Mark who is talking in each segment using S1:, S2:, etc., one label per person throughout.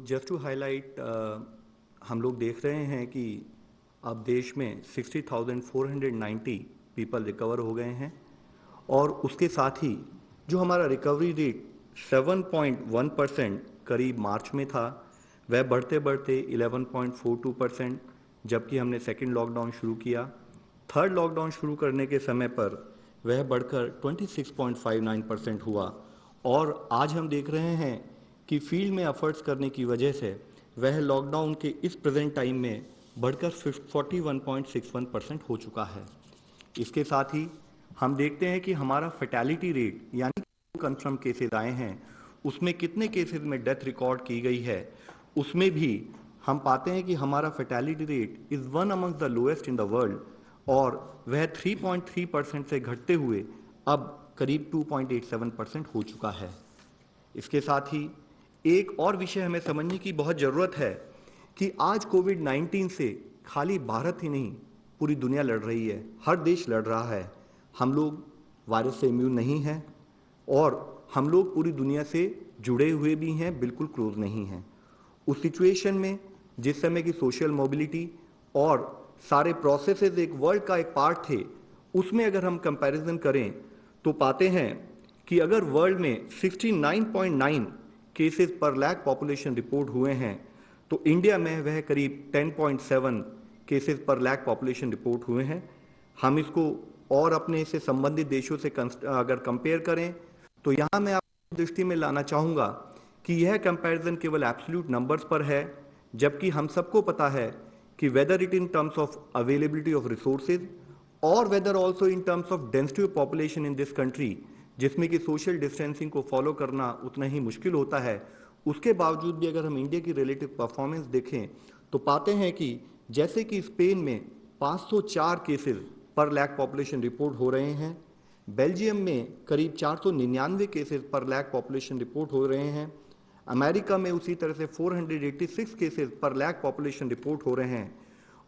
S1: Just to highlight, हम लोग देख रहे हैं कि अब देश में 60,490 पीपल रिकवर हो गए हैं और उसके साथ ही जो हमारा रिकवरी रेट 7.1% करीब मार्च में था, वह बढ़ते बढ़ते 11.42%, जबकि हमने सेकेंड लॉकडाउन शुरू किया। थर्ड लॉकडाउन शुरू करने के समय पर वह बढ़कर 26.59% हुआ और आज हम देख रहे हैं कि फील्ड में एफर्ट्स करने की वजह से वह लॉकडाउन के इस प्रेजेंट टाइम में बढ़कर 41.61% हो चुका है। इसके साथ ही हम देखते हैं कि हमारा फैटेलिटी रेट यानी कंफर्म केसेस आए हैं उसमें कितने केसेस में डेथ रिकॉर्ड की गई है, उसमें भी हम पाते हैं कि हमारा fatality rate is one among the lowest in the world और वह 3.3% से घटते हुए अब करीब 2.87% हो चुका है। इसके साथ ही एक और विषय हमें समझने की बहुत ज़रूरत है कि आज कोविड-19 से खाली भारत ही नहीं पूरी दुनिया लड़ रही है, हर देश लड़ रहा है। हम लोग वायरस से इम्यून नहीं हैं और हम लोग पूरी दुनिया से जुड़े हुए भी हैं, बिल्कुल क्लोज नहीं हैं। उस सिचुएशन में जिस समय की सोशल मोबिलिटी और सारे प्रोसेसेस एक वर्ल्ड का एक पार्ट थे, उसमें अगर हम कंपैरिजन करें तो पाते हैं कि अगर वर्ल्ड में 69.9 केसेस पर लाख पॉपुलेशन रिपोर्ट हुए हैं तो इंडिया में वह करीब 10.7 केसेस पर लाख पॉपुलेशन रिपोर्ट हुए हैं। हम इसको और अपने से संबंधित देशों से अगर कंपेयर करें तो यहाँ मैं आपकी दृष्टि में लाना चाहूँगा कि यह कंपैरिजन केवल एब्सोल्यूट नंबर्स पर है, जबकि हम सबको पता है कि whether it in terms of availability of resources और whether also in terms of density of population in this country, जिसमें कि सोशल डिस्टेंसिंग को फॉलो करना उतना ही मुश्किल होता है, उसके बावजूद भी अगर हम इंडिया की रिलेटिव परफॉर्मेंस देखें तो पाते हैं कि जैसे कि स्पेन में 504 केसेस पर लाख पॉपुलेशन रिपोर्ट हो रहे हैं, बेल्जियम में करीब 499 केसेस पर लाख पॉपुलेशन रिपोर्ट हो रहे हैं, अमेरिका में उसी तरह से 486 केसेस पर लाख पॉपुलेशन रिपोर्ट हो रहे हैं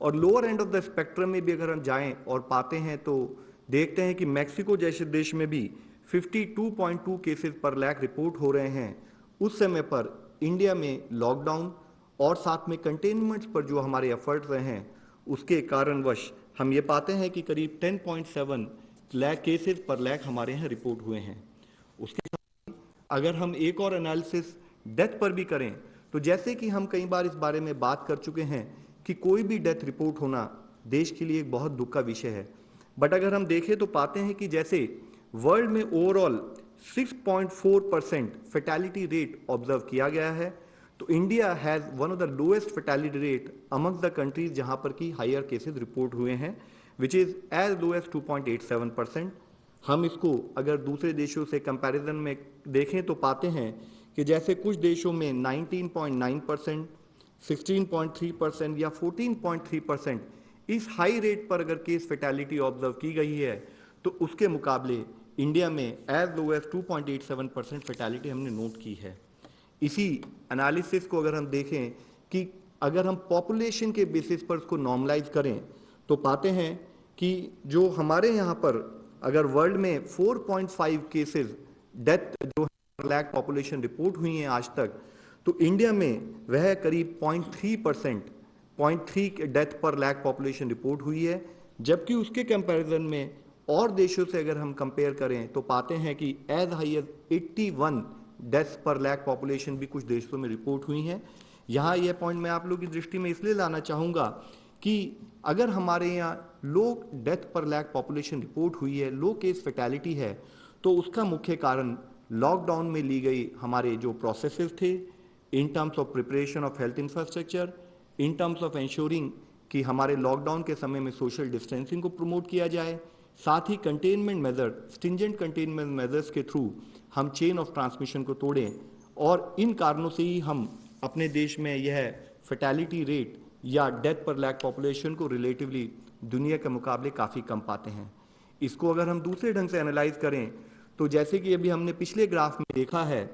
S1: और lower end of the spectrum में भी अगर हम जाएं और पाते हैं तो देखते हैं कि मैक्सिको जैसे देश में भी 52.2 केसेस पर लाख रिपोर्ट हो रहे हैं। उस समय पर इंडिया में लॉकडाउन और साथ में कंटेनमेंट्स पर जो हमारे एफर्ट्स रहे हैं उसके कारणवश हम ये पाते हैं कि करीब 10.7 लाख केसेस पर लाख हमारे यहाँ रिपोर्ट हुए हैं। उसके साथ अगर हम एक और एनालिसिस डेथ पर भी करें तो जैसे कि हम कई बार इस बारे में बात कर चुके हैं कि कोई भी डेथ रिपोर्ट होना देश के लिए एक बहुत दुख का विषय है, बट अगर हम देखें तो पाते हैं कि जैसे वर्ल्ड में ओवरऑल 6.4% फैटेलिटी रेट ऑब्जर्व किया गया है, तो India has one of the lowest fatality rate among the countries जहां पर की हायर केसेस रिपोर्ट हुए हैं, which is as low as 2.87%। हम इसको अगर दूसरे देशों से कंपैरिजन में देखें तो पाते हैं कि जैसे कुछ देशों में 19.9%, 16.3% या 14.3% इस हाई रेट पर अगर केस फैटेलिटी ऑब्जर्व की गई है, तो उसके मुकाबले इंडिया में एज लो एज 2.87% फैटेलिटी हमने नोट की है। इसी एनालिसिस को अगर हम देखें कि अगर हम पॉपुलेशन के बेसिस पर उसको नॉर्मलाइज करें तो पाते हैं कि जो हमारे यहाँ पर अगर वर्ल्ड में 4.5 केसेस डेथ जो लाख पॉपुलेशन रिपोर्ट हुई हैं आज तक, तो इंडिया में वह करीब 0.3 डेथ पर लाख पॉपुलेशन रिपोर्ट हुई है, जबकि उसके कंपैरिजन में और देशों से अगर हम कंपेयर करें तो पाते हैं कि एज हाई एज 81 डेथ्स पर लाख पॉपुलेशन भी कुछ देशों में रिपोर्ट हुई हैं। यहाँ यह पॉइंट मैं आप लोगों की दृष्टि में इसलिए लाना चाहूँगा कि अगर हमारे यहाँ लो डेथ पर लाख पॉपुलेशन रिपोर्ट हुई है, लो केस फैटेलिटी है, तो उसका मुख्य कारण लॉकडाउन में ली गई हमारे जो प्रोसेसेस थे इन terms of preparation of health infrastructure, in terms of ensuring कि हमारे लॉकडाउन के समय में सोशल डिस्टेंसिंग को प्रमोट किया जाए, साथ ही containment measure, stringent containment measures के थ्रू हम चेन ऑफ ट्रांसमिशन को तोड़ें और इन कारणों से ही हम अपने देश में यह फैटेलिटी रेट या डेथ पर लाख पॉपुलेशन को रिलेटिवली दुनिया के मुकाबले काफ़ी कम पाते हैं। इसको अगर हम दूसरे ढंग से एनालाइज करें तो जैसे कि अभी हमने पिछले ग्राफ में देखा है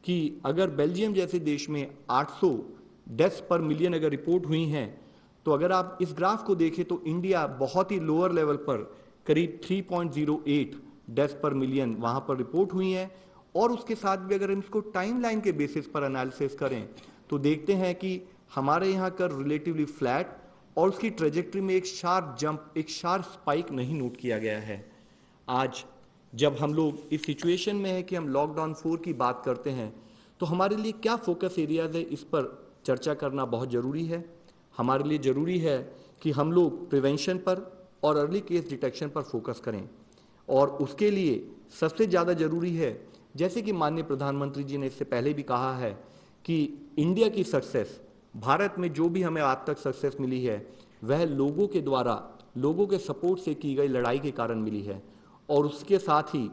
S1: कि अगर बेल्जियम जैसे देश में 800 डेथ्स पर मिलियन अगर रिपोर्ट हुई हैं, तो अगर आप इस ग्राफ को देखें तो इंडिया बहुत ही लोअर लेवल पर करीब 3.08 डेथ्स पर मिलियन वहाँ पर रिपोर्ट हुई हैं। और उसके साथ भी अगर हम इसको टाइमलाइन के बेसिस पर एनालिसिस करें तो देखते हैं कि हमारे यहाँ का रिलेटिवली फ्लैट और उसकी ट्रेजेक्ट्री में एक शार्प जंप, एक शार्प स्पाइक नहीं नोट किया गया है। आज जब हम लोग इस सिचुएशन में है कि हम लॉकडाउन 4 की बात करते हैं, तो हमारे लिए क्या फोकस एरियाज है, इस पर चर्चा करना बहुत ज़रूरी है। हमारे लिए ज़रूरी है कि हम लोग प्रिवेंशन पर और अर्ली केस डिटेक्शन पर फोकस करें, और उसके लिए सबसे ज़्यादा ज़रूरी है, जैसे कि माननीय प्रधानमंत्री जी ने इससे पहले भी कहा है, कि इंडिया की सक्सेस, भारत में जो भी हमें आज तक सक्सेस मिली है, वह लोगों के द्वारा, लोगों के सपोर्ट से की गई लड़ाई के कारण मिली है। और उसके साथ ही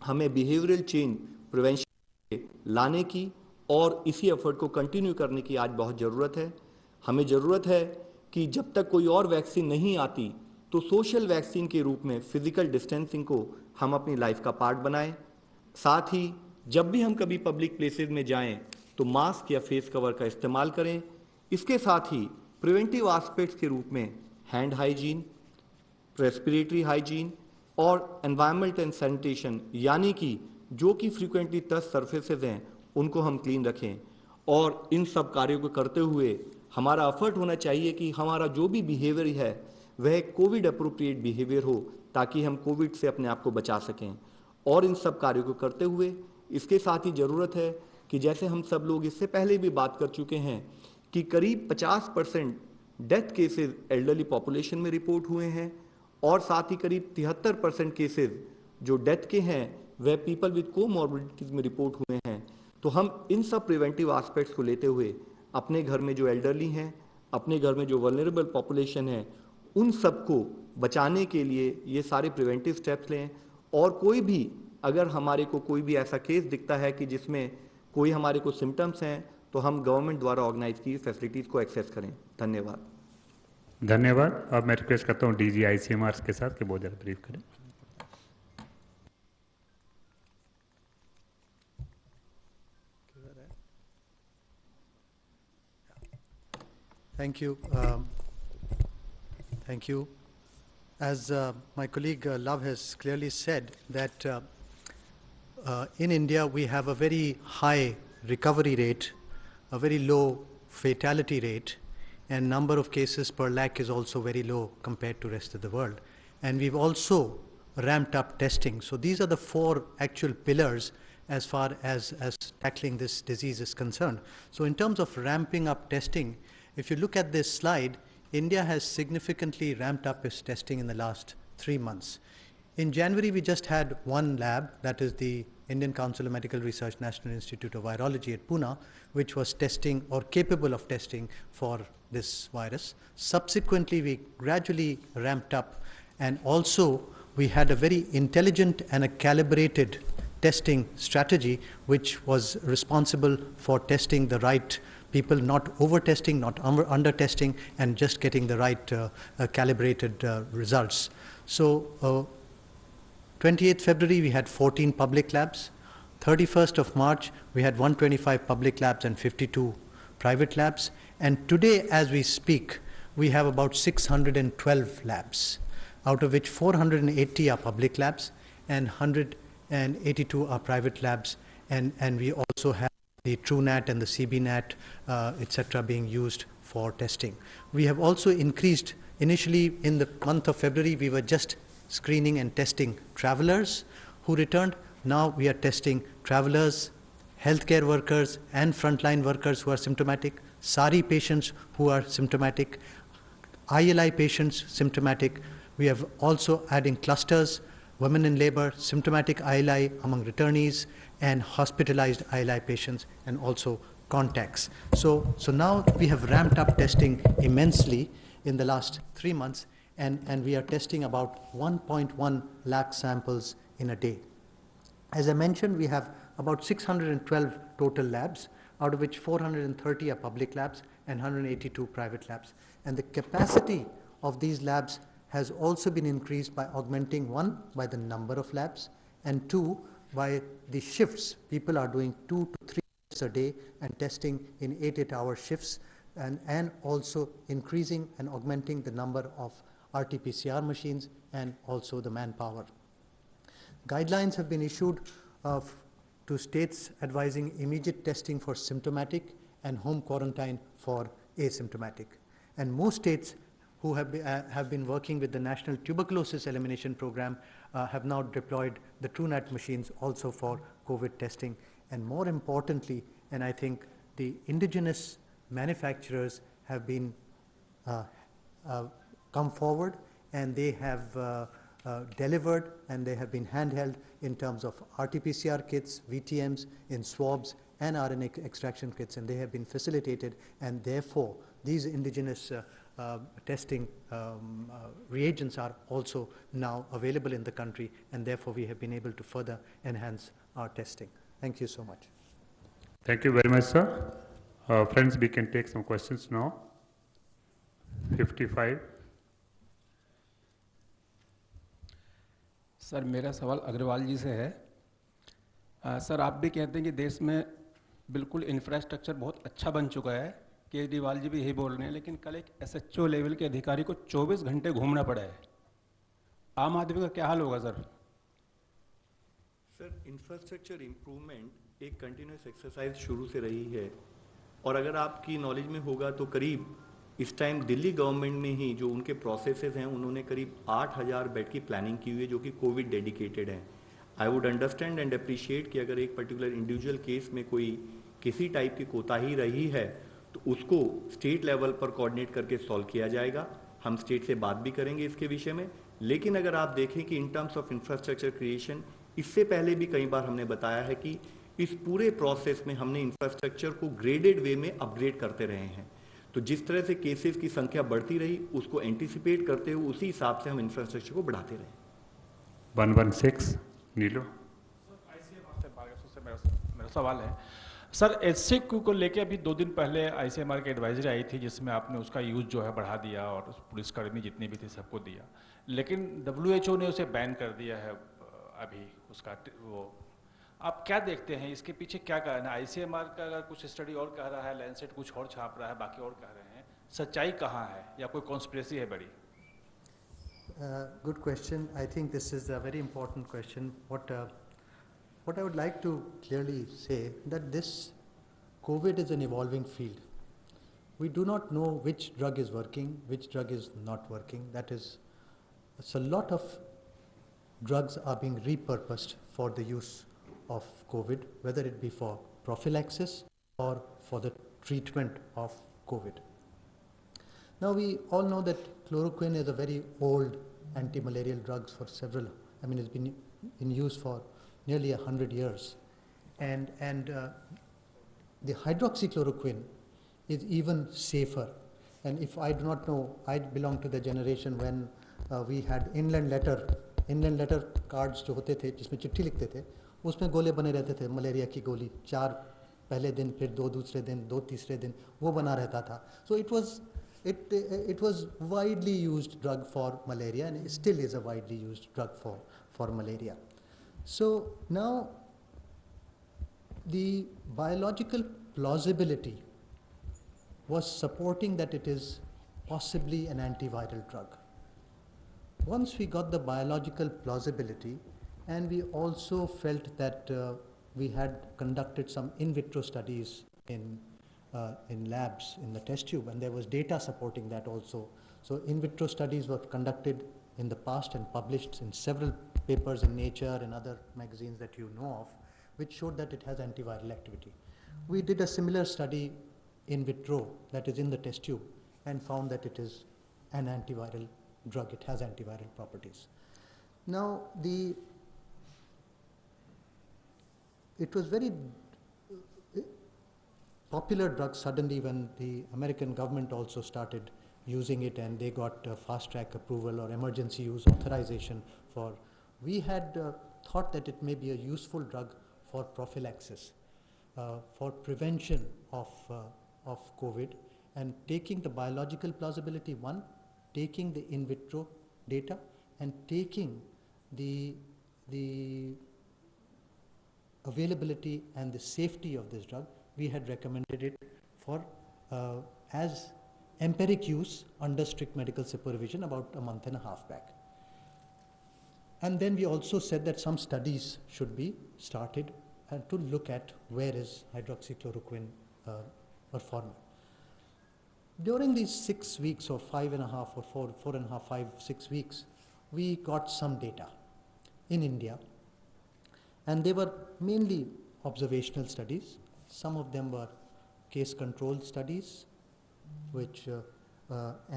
S1: हमें बिहेवियरल चेंज प्रिवेंशन लाने की और इसी एफर्ट को कंटिन्यू करने की आज बहुत ज़रूरत है। हमें ज़रूरत है कि जब तक कोई और वैक्सीन नहीं आती, तो सोशल वैक्सीन के रूप में फिजिकल डिस्टेंसिंग को हम अपनी लाइफ का पार्ट बनाएं। साथ ही जब भी हम कभी पब्लिक प्लेसेस में जाएं, तो मास्क या फेस कवर का इस्तेमाल करें। इसके साथ ही प्रिवेंटिव एस्पेक्ट्स के रूप में हैंड हाइजीन, रेस्पिरेटरी हाइजीन और एनवायरनमेंट एंड सैनिटेशन, यानी कि जो कि फ्रीक्वेंटली टच सर्फेसेज हैं, उनको हम क्लीन रखें। और इन सब कार्यों को करते हुए हमारा एफर्ट होना चाहिए कि हमारा जो भी बिहेवियर है वह कोविड अप्रोप्रिएट बिहेवियर हो, ताकि हम कोविड से अपने आप को बचा सकें। और इन सब कार्यों को करते हुए इसके साथ ही ज़रूरत है कि जैसे हम सब लोग इससे पहले भी बात कर चुके हैं कि करीब 50% डेथ केसेस एल्डरली पॉपुलेशन में रिपोर्ट हुए हैं, और साथ ही करीब 73% केसेस जो डेथ के हैं वह पीपल विद कोमॉर्बिडिटीज में रिपोर्ट हुए हैं। तो हम इन सब प्रिवेंटिव एस्पेक्ट्स को लेते हुए अपने घर में जो एल्डरली हैं, अपने घर में जो वल्नरेबल पॉपुलेशन है, उन सबको बचाने के लिए ये सारे प्रिवेंटिव स्टेप्स लें। और कोई भी, अगर हमारे को कोई भी ऐसा केस दिखता है कि जिसमें कोई हमारे को सिम्टम्स हैं, तो हम गवर्नमेंट द्वारा ऑर्गेनाइज की फैसिलिटीज़ को एक्सेस करें। धन्यवाद।
S2: धन्यवाद। अब मैं रिक्वेस्ट करता हूँ डीजी आईसीएमआर के साथ कि बहुत ज़्यादा ब्रीफ करें।
S3: Thank you. Thank you. As my colleague Love has clearly said, that in India we have a very high recovery rate, a very low fatality rate, and number of cases per lakh is also very low compared to rest of the world. And we've also ramped up testing. So these are the four actual pillars as far as tackling this disease is concerned. So in terms of ramping up testing, if you look at this slide, India has significantly ramped up its testing in the last 3 months. In January, we just had one lab, that is the Indian Council of Medical Research National Institute of Virology at Pune, which was testing or capable of testing for this virus. Subsequently, we gradually ramped up, and also we had a very intelligent and a calibrated testing strategy, which was responsible for testing the right people, not over-testing, not under-testing, and just getting the right calibrated results. So 28th February, we had 14 public labs. 31st of March, we had 125 public labs and 52 private labs. And today, as we speak, we have about 612 labs, out of which 480 are public labs and 182 are private labs. And we also have the TrueNat and the CBNat, etc., being used for testing. We have also increased, initially in the month of February, we were just screening and testing travelers who returned. Now we are testing travelers, healthcare workers, and frontline workers who are symptomatic, SARI patients who are symptomatic, ILI patients symptomatic. We have also adding clusters, women in labor, symptomatic ILI among returnees, and hospitalized ILI patients, and also contacts. So now we have ramped up testing immensely in the last 3 months, and we are testing about 1.1 lakh samples in a day. As I mentioned, we have about 612 total labs, out of which 430 are public labs and 182 private labs. And the capacity of these labs has also been increased by augmenting, one, by the number of labs, and two, by the shifts. People are doing 2 to 3 shifts a day and testing in 8-hour shifts, and also increasing and augmenting the number of RT-PCR machines and also the manpower. Guidelines have been issued to states advising immediate testing for symptomatic and home quarantine for asymptomatic. And most states who have been working with the National Tuberculosis Elimination Program have now deployed the TrueNat machines also for COVID testing. And more importantly, and I think the indigenous manufacturers have been come forward, and they have delivered, and they have been handheld in terms of RT-PCR kits, VTMs, in swabs, and RNA extraction kits, and they have been facilitated, and therefore these indigenous testing reagents are also now available in the country, and therefore we have been able to further enhance our testing. Thank you so much.
S2: Thank you very much, sir. Friends, we can take some questions now. 55.
S4: Sir, मेरा सवाल अग्रवाल जी से है। Sir, आप भी कहते हैं कि देश में बिल्कुल इंफ्रास्ट्रक्चर बहुत अच्छा बन चुका है, केजरीवाल जी भी यही बोल रहे हैं, लेकिन कल एक SHO लेवल के अधिकारी को 24 घंटे घूमना पड़ा है। आम आदमी का क्या हाल होगा सर?
S1: सर, इंफ्रास्ट्रक्चर इम्प्रूवमेंट एक कंटिन्यूस एक्सरसाइज शुरू से रही है, और अगर आपकी नॉलेज में होगा तो करीब इस टाइम दिल्ली गवर्नमेंट में ही जो उनके प्रोसेसेस हैं, उन्होंने करीब 8000 बेड की प्लानिंग की हुई है जो कि कोविड डेडिकेटेड है। I would understand and appreciate कि अगर एक पर्टिकुलर इंडिविजुअल केस में कोई किसी टाइप की कोताही रही है तो उसको स्टेट लेवल पर कोऑर्डिनेट करके सॉल्व किया जाएगा। हम स्टेट से बात भी करेंगे इसके विषय में। लेकिन अगर आप देखें कि इन टर्म्स ऑफ इंफ्रास्ट्रक्चर क्रिएशन, इससे पहले भी कई बार हमने बताया है कि इस पूरे प्रोसेस में हमने इंफ्रास्ट्रक्चर को ग्रेडेड वे में अपग्रेड करते रहे हैं। तो जिस तरह से केसेस की संख्या बढ़ती रही, उसको एंटीसिपेट करते हुए उसी हिसाब से हम इंफ्रास्ट्रक्चर को बढ़ाते रहे।
S2: 116 नीलो।
S5: मेरा सवाल है सर, HCQ को लेके अभी 2 दिन पहले ICMR की एडवाइजरी आई थी जिसमें आपने उसका यूज़ जो है बढ़ा दिया और पुलिसकर्मी जितने भी थे सबको दिया, लेकिन WHO ने उसे बैन कर दिया है अभी उसका वो। आप क्या देखते हैं, इसके पीछे क्या कारण है? ICMR का अगर कुछ स्टडी और कह रहा है, लैंसेट कुछ और छाप रहा है, बाकी और कह रहे हैं, सच्चाई कहाँ है या कोई कॉन्स्पिरेसी है बड़ी?
S3: Good question. I think this is a very important question. What I would like to clearly say that this COVID is an evolving field. We do not know which drug is working, which drug is not working. That is, so a lot of drugs are being repurposed for the use of COVID, whether it be for prophylaxis or for the treatment of COVID. Now we all know that chloroquine is a very old anti-malarial drug for several, it's been in use for nearly 100 years. And the hydroxychloroquine is even safer. And if I do not know, I belong to the generation when we had inland letter cards जो होते थे जिसमें चिट्ठी लिखते थे, उसमें गोले बने रहते थे, मलेरिया की गोली 4 पहले दिन, फिर 2 दूसरे दिन, 2 तीसरे दिन, वो बना रहता था. So it was widely used drug for malaria, and it still is a widely used drug for malaria. So now the biological plausibility was supporting that it is possibly an antiviral drug. Once we got the biological plausibility, and we also felt that we had conducted some in vitro studies in labs in the test tube, and there was data supporting that also. So in vitro studies were conducted in the past and published in several papers in Nature and other magazines that you know of, which showed that it has antiviral activity. We did a similar study in vitro, that is in the test tube, and found that it is an antiviral drug. It has antiviral properties. Now it was very popular drug suddenly when the American government also started using it, and they got fast track approval or emergency use authorization for. We had thought that it may be a useful drug for prophylaxis, for prevention of COVID, and taking the biological plausibility one, taking the in vitro data, and taking the availability and the safety of this drug, we had recommended it for as empiric use under strict medical supervision about a month and a half back. And then we also said that some studies should be started and to look at where is hydroxychloroquine performing. During these 6 weeks or 5.5 or 4.5, 5, 6 weeks, we got some data in India, and they were mainly observational studies. Some of them were case control studies, which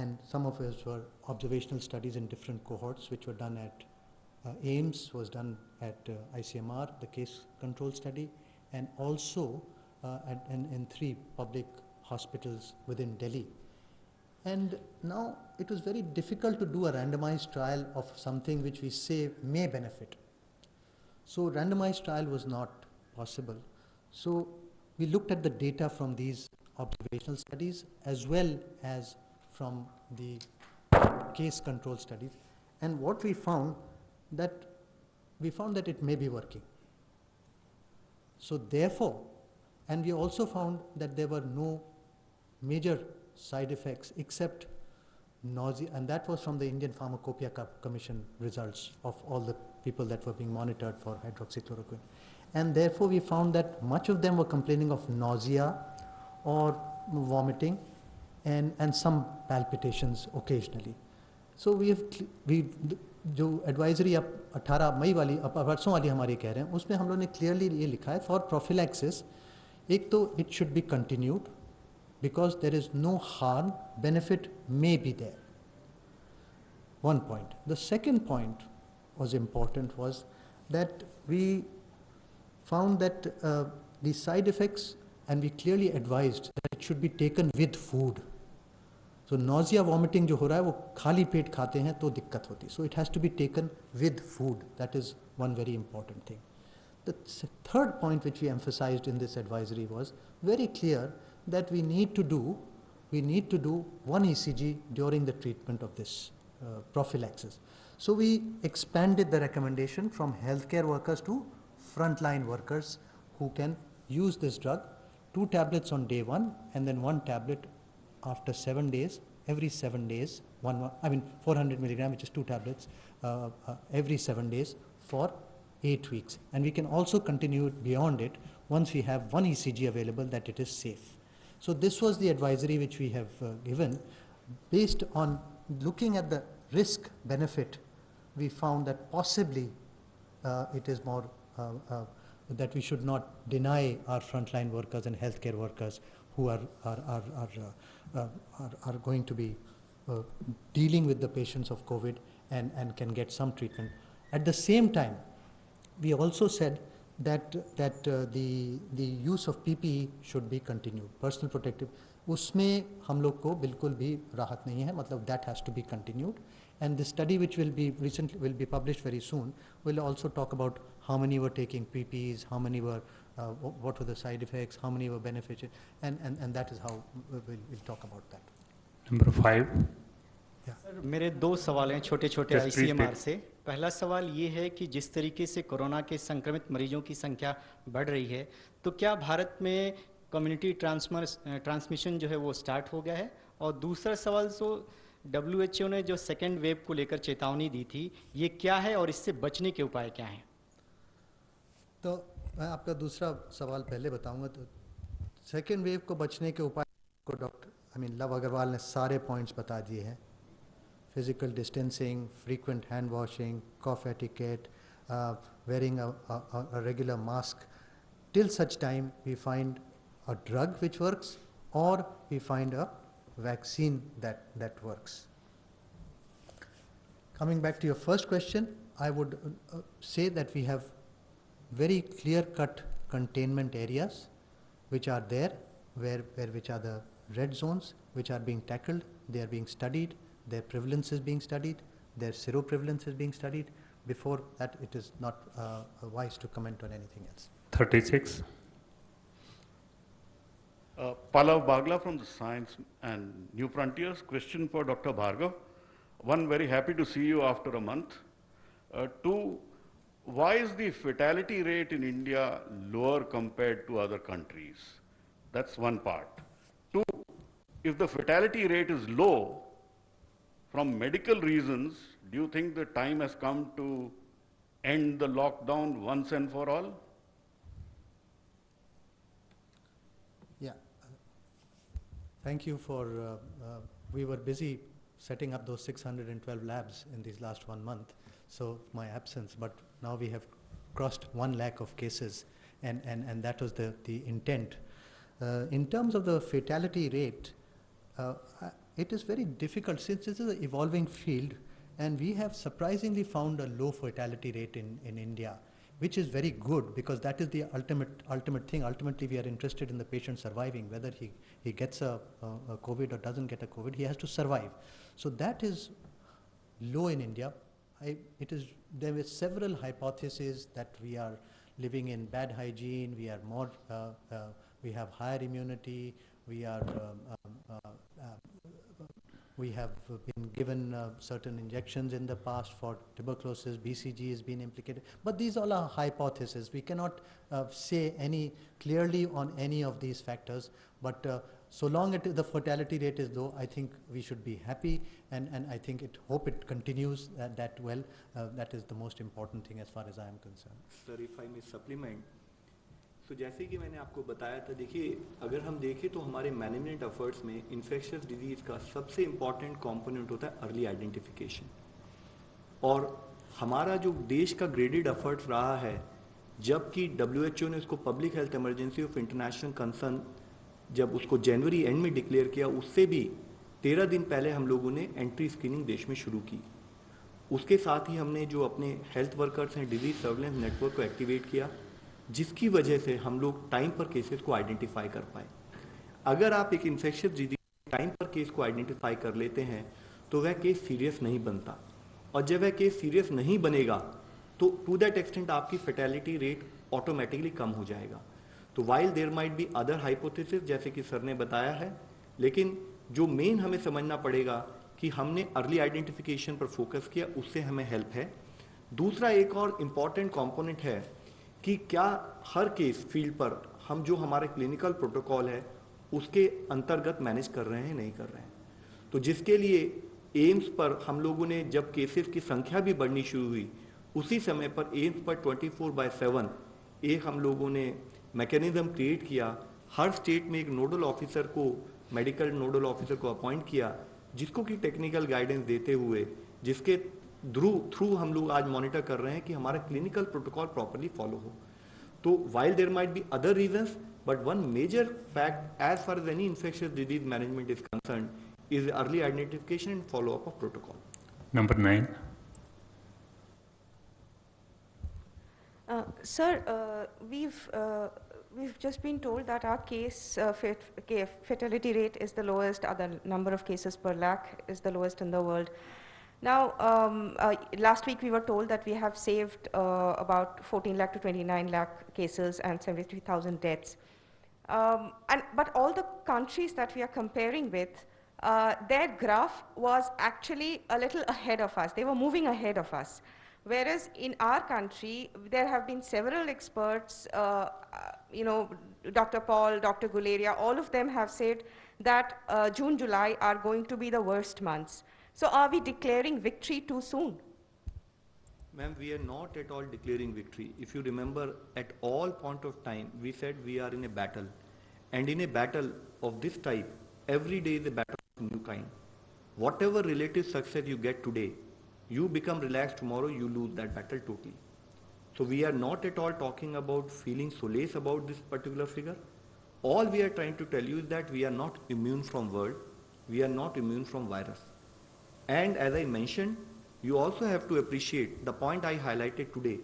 S3: and some of us were observational studies in different cohorts, which were done at AIIMS, was done at ICMR, the case control study, and also in 3 public hospitals within Delhi. And now it was very difficult to do a randomized trial of something which we say may benefit. So randomized trial was not possible. So we looked at the data from these observational studies as well as from the case control studies. And what we found that it may be working. So therefore, and we also found that there were no major side effects except nausea, and that was from the Indian Pharmacopoeia Commission results of all the people that were being monitored for hydroxychloroquine. And therefore we found that much of them were complaining of nausea or vomiting and some palpitations occasionally. So we जो advisory अब 18 मई वाली अब परसों वाली हमारी कह रहे हैं, उसमें हम लोग ने क्लियरली ये लिखा है फॉर प्रोफिलैक्सिस, एक तो it should be continued because there is no harm, benefit may be there. One point. The second point was important was that we found that the side effects, and we clearly advised that it should be taken with food. So nausea, vomiting जो हो रहा है वो खाली पेट खाते हैं तो दिक्कत होती है. So it has to be taken with food. That is one very important thing. The third point which we emphasized in this advisory was very clear that we need to do one ECG during the treatment of this prophylaxis. So we expanded the recommendation from healthcare workers to frontline workers who can use this drug, 2 tablets on day 1 and then 1 tablet after 7 days, every 7 days, 400 milligram, which is 2 tablets every 7 days for 8 weeks. And we can also continue it beyond it once we have one ECG available that it is safe. So this was the advisory which we have given. Based on looking at the risk benefit, we found that possibly it is more that we should not deny our frontline workers and healthcare workers who are going to be dealing with the patients of COVID and can get some treatment. At the same time, we also said that the use of PPE should be continued, personal protective. उसमें हम लोग को बिल्कुल भी राहत नहीं है, मतलब that has to be continued. And the study which will be published very soon will also talk about how many were taking PPEs, how many were, what were the side effects, how many were beneficial, and that is how we'll talk about that.
S2: Number 5.
S6: Sir मेरे 2 सवाल हैं छोटे छोटे ICMR से. पहला सवाल ये है कि जिस तरीके से कोरोना के संक्रमित मरीजों की संख्या बढ़ रही है, तो क्या भारत में कम्युनिटी ट्रांसमिशन जो है वो स्टार्ट हो गया है? और दूसरा सवाल, तो WHO ने जो सेकेंड वेव को लेकर चेतावनी दी थी, ये क्या है और इससे बचने के उपाय क्या हैं?
S3: तो मैं आपका दूसरा सवाल पहले बताऊंगा. तो सेकेंड वेव को बचने के उपाय को डॉक्टर लव अग्रवाल ने सारे पॉइंट्स बता दिए हैं. Physical distancing, frequent hand washing, cough etiquette, wearing a regular mask, till such time we find a drug which works or we find a vaccine that works. Coming back to your first question, I would say that we have very clear-cut containment areas which are there, which are the red zones, which are being tackled, they are being studied. Their prevalence is being studied, their seroprevalence is being studied. Before that, it is not wise to comment on anything else.
S2: 36.
S7: Pallav Bagla from the Science and New Frontiers. Question for Dr. Bhargav. 1, very happy to see you after a month. 2, why is the fatality rate in India lower compared to other countries? That's one part. 2, if the fatality rate is low, from medical reasons, do you think the time has come to end the lockdown once and for all?
S3: Yeah. Thank you for, we were busy setting up those 612 labs in these last 1 month, so my absence, but now we have crossed 1 lakh of cases, and that was the intent. In terms of the fatality rate, it is very difficult since this is an evolving field, and we have surprisingly found a low fatality rate in India, which is very good because that is the ultimate thing. Ultimately, we are interested in the patient surviving, whether he gets a COVID or doesn't get a COVID, he has to survive. So that is low in India. There were several hypotheses that we are living in bad hygiene, we are more, we have higher immunity, we have been given certain injections in the past for tuberculosis, BCG has been implicated, but these all are hypotheses. We cannot say any clearly on any of these factors, but so long the fatality rate is low, I think we should be happy, and I think hope it continues that well. That is the most important thing as far as I am concerned.
S1: Sir, if I may supplement, तो जैसे कि मैंने आपको बताया था, देखिए अगर हम देखें तो हमारे मैनेजमेंट एफर्ट्स में इन्फेक्शियस डिजीज़ का सबसे इम्पॉर्टेंट कंपोनेंट होता है अर्ली आइडेंटिफिकेशन, और हमारा जो देश का ग्रेडेड एफर्ट्स रहा है, जबकि WHO ने उसको public health emergency of international concern जब उसको जनवरी एंड में डिक्लेयर किया, उससे भी 13 दिन पहले हम लोगों ने एंट्री स्क्रीनिंग देश में शुरू की। उसके साथ ही हमने जो अपने हेल्थ वर्कर्स हैं डिजीज सर्वेलेंस नेटवर्क को एक्टिवेट किया, जिसकी वजह से हम लोग टाइम पर केसेस को आइडेंटिफाई कर पाए। अगर आप एक इन्फेक्शियस डिजीज टाइम पर केस को आइडेंटिफाई कर लेते हैं तो वह केस सीरियस नहीं बनता, और जब वह केस सीरियस नहीं बनेगा तो टू दैट एक्सटेंट आपकी फैटेलिटी रेट ऑटोमेटिकली कम हो जाएगा। तो while there might be other hypothesis जैसे कि सर ने बताया है, लेकिन जो मेन हमें समझना पड़ेगा कि हमने अर्ली आइडेंटिफिकेशन पर फोकस किया, उससे हमें हेल्प है। दूसरा एक और इम्पॉर्टेंट कंपोनेंट है कि क्या हर केस फील्ड पर हम जो हमारे क्लिनिकल प्रोटोकॉल है उसके अंतर्गत मैनेज कर रहे हैं नहीं कर रहे हैं। तो जिसके लिए एम्स पर हम लोगों ने जब केसेस की संख्या भी बढ़नी शुरू हुई, उसी समय पर एम्स पर 24/7 एक हम लोगों ने मैकेनिज्म क्रिएट किया। हर स्टेट में एक नोडल ऑफिसर को, मेडिकल नोडल ऑफिसर को अपॉइंट किया, जिसको कि टेक्निकल गाइडेंस देते हुए, जिसके थ्रू हम लोग आज मॉनिटर कर रहे हैं कि हमारा क्लिनिकल प्रोटोकॉल प्रॉपर्ली फॉलो हो। तो while there might be other reasons, but one major fact as far as any infectious disease management is concerned is early identification and follow-up of protocol.
S2: Number 9.
S8: Sir, we've just been told that our fatality rate is the lowest, or the number of cases per lakh is the lowest in the world. Now, last week we were told that we have saved about 14 lakh to 29 lakh cases and 73,000 deaths. But all the countries that we are comparing with, their graph was actually a little ahead of us. They were moving ahead of us. Whereas in our country, there have been several experts, Dr. Paul, Dr. Guleria, all of them have said that June, July are going to be the worst months. So are we declaring victory too soon?
S1: Ma'am, we are not at all declaring victory. If you remember, at all point of time, we said we are in a battle. And in a battle of this type, every day is a battle of new kind. Whatever relative success you get today, you become relaxed tomorrow, you lose that battle totally. So we are not at all talking about feeling solace about this particular figure. All we are trying to tell you is that we are not immune from world, we are not immune from virus. And as I mentioned, you also have to appreciate the point I highlighted today,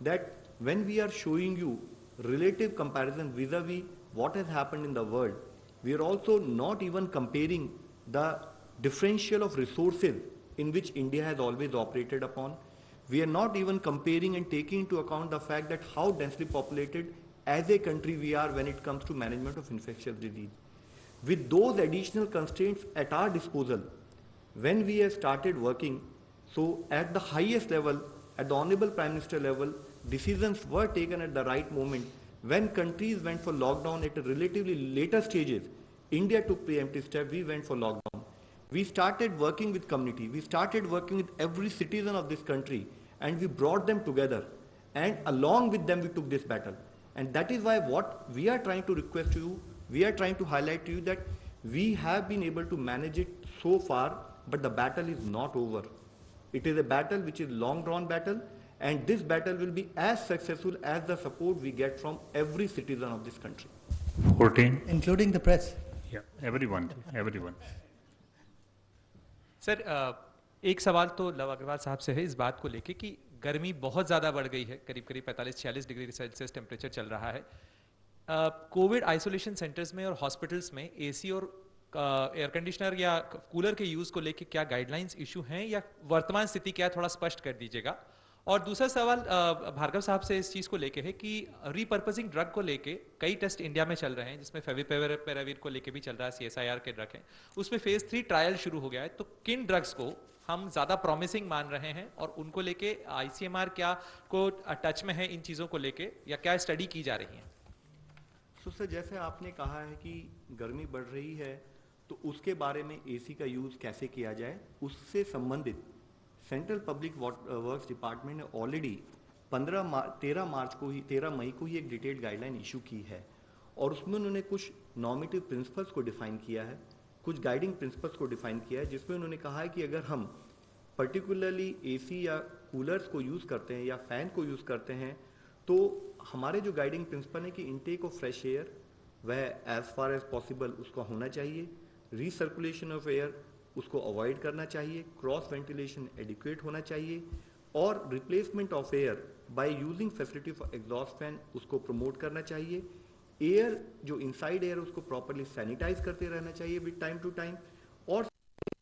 S1: that when we are showing you relative comparison vis-a-vis what has happened in the world, we are also not even comparing the differential of resources in which India has always operated upon. We are not even comparing and taking into account the fact that how densely populated as a country we are when it comes to management of infectious disease. With those additional constraints at our disposal, when we have started working, so at the highest level, at the Honorable Prime Minister level, decisions were taken at the right moment. When countries went for lockdown at a relatively later stages, India took preemptive steps, we went for lockdown. We started working with community, we started working with every citizen of this country, and we brought them together, and along with them we took this battle. And that is why what we are trying to request to you, we are trying to highlight to you that We have been able to manage it so far, but the battle is not over. It is a battle which is long drawn battle, and this battle will be as successful as the support we get from every citizen of this country.
S2: 14.
S3: Including the press.
S2: Yeah, everyone, everyone.
S9: Sir एक सवाल तो love Agarwal साहब से है इस बात को लेके कि गर्मी बहुत ज़्यादा बढ़ गई है, करीब करीब 45-46 डिग्री सेल्सियस टेम्परेचर चल रहा है. कोविड आइसोलेशन सेंटर्स में और हॉस्पिटल्स में एसी और एयर कंडीशनर या कूलर के यूज़ को लेके क्या गाइडलाइंस इशू हैं या वर्तमान स्थिति क्या है, थोड़ा स्पष्ट कर दीजिएगा. और दूसरा सवाल भार्गव साहब से इस चीज़ को लेके है कि रीपर्पसिंग ड्रग को लेके कई टेस्ट इंडिया में चल रहे हैं, जिसमें फेविपिराविर को लेके भी चल रहा है, CSIR के ड्रग हैं, उसमें फेज 3 ट्रायल शुरू हो गया है. तो किन ड्रग्स को हम ज़्यादा प्रॉमिसिंग मान रहे हैं और उनको लेके ICMR क्या को टच में है इन चीज़ों को लेके या क्या स्टडी की जा रही है?
S1: सर जैसे आपने कहा है कि गर्मी बढ़ रही है तो उसके बारे में AC का यूज़ कैसे किया जाए, उससे संबंधित सेंट्रल पब्लिक वर्क्स डिपार्टमेंट ने ऑलरेडी 13 मई को ही एक डिटेल्ड गाइडलाइन इशू की है और उसमें उन्होंने कुछ नॉर्मेटिव प्रिंसिपल्स को डिफाइन किया है, कुछ गाइडिंग प्रिंसिपल्स को डिफाइन किया है, जिसमें उन्होंने कहा है कि अगर हम पर्टिकुलरली AC या कूलर्स को यूज़ करते हैं या फैन को यूज़ करते हैं तो हमारे जो गाइडिंग प्रिंसिपल है कि इनटेक ऑफ फ्रेश एयर वह एज फार एज पॉसिबल उसका होना चाहिए, रीसर्कुलेशन ऑफ एयर उसको अवॉइड करना चाहिए, क्रॉस वेंटिलेशन एडिक्वेट होना चाहिए और replacement of air by using facility for exhaust fan उसको प्रमोट करना चाहिए. एयर जो इनसाइड एयर उसको प्रॉपरली सैनिटाइज करते रहना चाहिए विद टाइम टू टाइम. और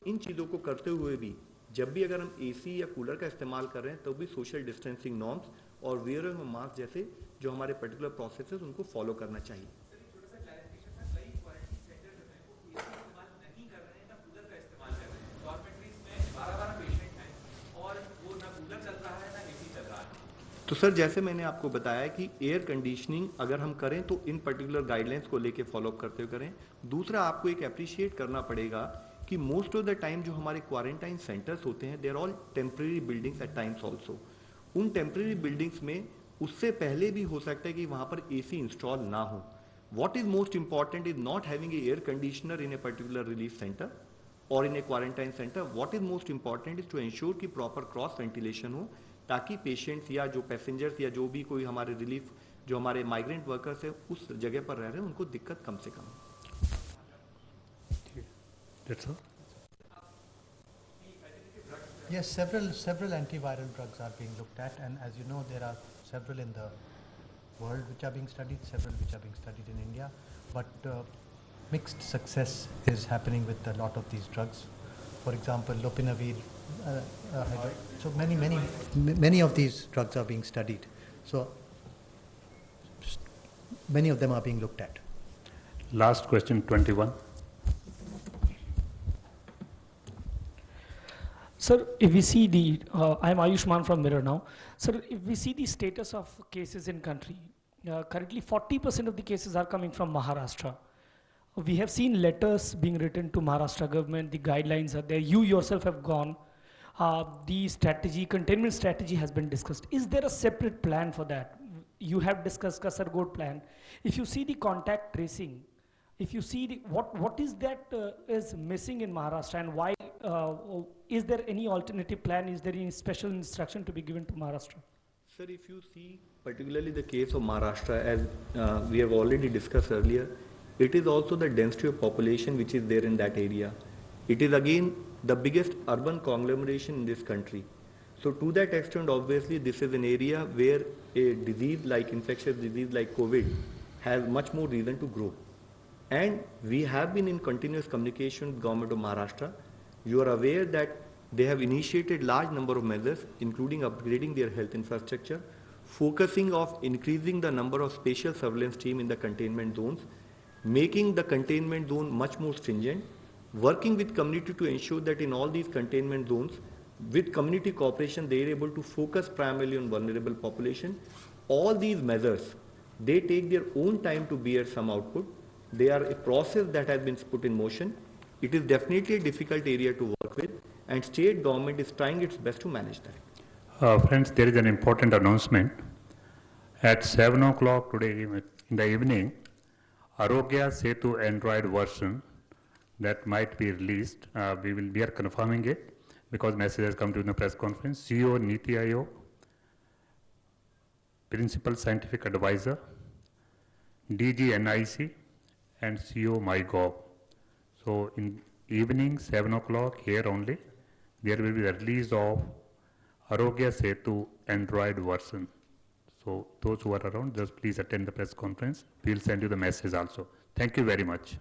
S1: इन चीज़ों को करते हुए भी जब भी अगर हम AC या कूलर का इस्तेमाल कर रहे हैं तो भी सोशल डिस्टेंसिंग नॉर्म्स और वेयरिंग ऑफ मास्क जैसे जो हमारे पर्टिकुलर प्रोसेसेस उनको फॉलो करना चाहिए. तो सर जैसे मैंने आपको बताया कि एयर कंडीशनिंग अगर हम करें तो इन पर्टिकुलर गाइडलाइंस को लेके फॉलोअप करते हुए करें. दूसरा आपको एक अप्रिशिएट करना पड़ेगा कि मोस्ट ऑफ द टाइम जो हमारे क्वारंटाइन सेंटर्स होते हैं they are all temporary buildings at times also. उन टेम्परेरी बिल्डिंग्स में उससे पहले भी हो सकता है कि वहाँ पर AC इंस्टॉल ना हो. What is most important is not having air conditioner in a particular relief centre और in a quarantine centre. What is most important is to ensure कि प्रॉपर क्रॉस वेंटिलेशन हो ताकि पेशेंट्स या जो passengers या जो भी कोई हमारे रिलीफ जो हमारे माइग्रेंट वर्कर्स हैं उस जगह पर रह रहे हैं उनको दिक्कत कम से कम.
S2: That's all.
S3: Yes, several antiviral drugs are being looked at, and as you know, there are several in the world which are being studied, several which are being studied in India, but mixed success is happening with a lot of these drugs. For example, lopinavir. So many of these drugs are being studied. So many of them are being looked at.
S2: Last question, 21.
S10: Sir, if we see the, I'm Ayushman from Mirror now. Sir, if we see the status of cases in country, currently 40% of the cases are coming from Maharashtra. We have seen letters being written to Maharashtra government, the guidelines are there, you yourself have gone. The strategy, containment strategy has been discussed. Is there a separate plan for that? You have discussed Kasargod plan. If you see the contact tracing, if you see the, what is that is missing in Maharashtra and why, is there any alternative plan? Is there any special instruction to be given to Maharashtra?
S1: Sir, if you see particularly the case of Maharashtra, as we have already discussed earlier, it is also the density of population which is there in that area. It is again the biggest urban conglomeration in this country. So to that extent, obviously, this is an area where a disease like infectious disease like COVID has much more reason to grow. And we have been in continuous communication with the government of Maharashtra. You are aware that they have initiated large number of measures, including upgrading their health infrastructure, focusing of increasing the number of spatial surveillance team in the containment zones, making the containment zone much more stringent, working with community to ensure that in all these containment zones, with community cooperation, they are able to focus primarily on vulnerable population. All these measures, they take their own time to bear some output. They are a process that has been put in motion. It is definitely a difficult area to work with, and state government is trying its best to manage that.
S2: Friends, there is an important announcement. At 7 o'clock today in the evening, Arogya Setu Android version that might be released. We are confirming it because message has come to the press conference. CEO Niti Aayog, Principal Scientific Advisor, DG NIC, and CEO MyGov. So in evening 7 o'clock here only, there will be the release of Arogya Setu Android version. So those who are around, just please attend the press conference. We'll send you the message also. Thank you very much.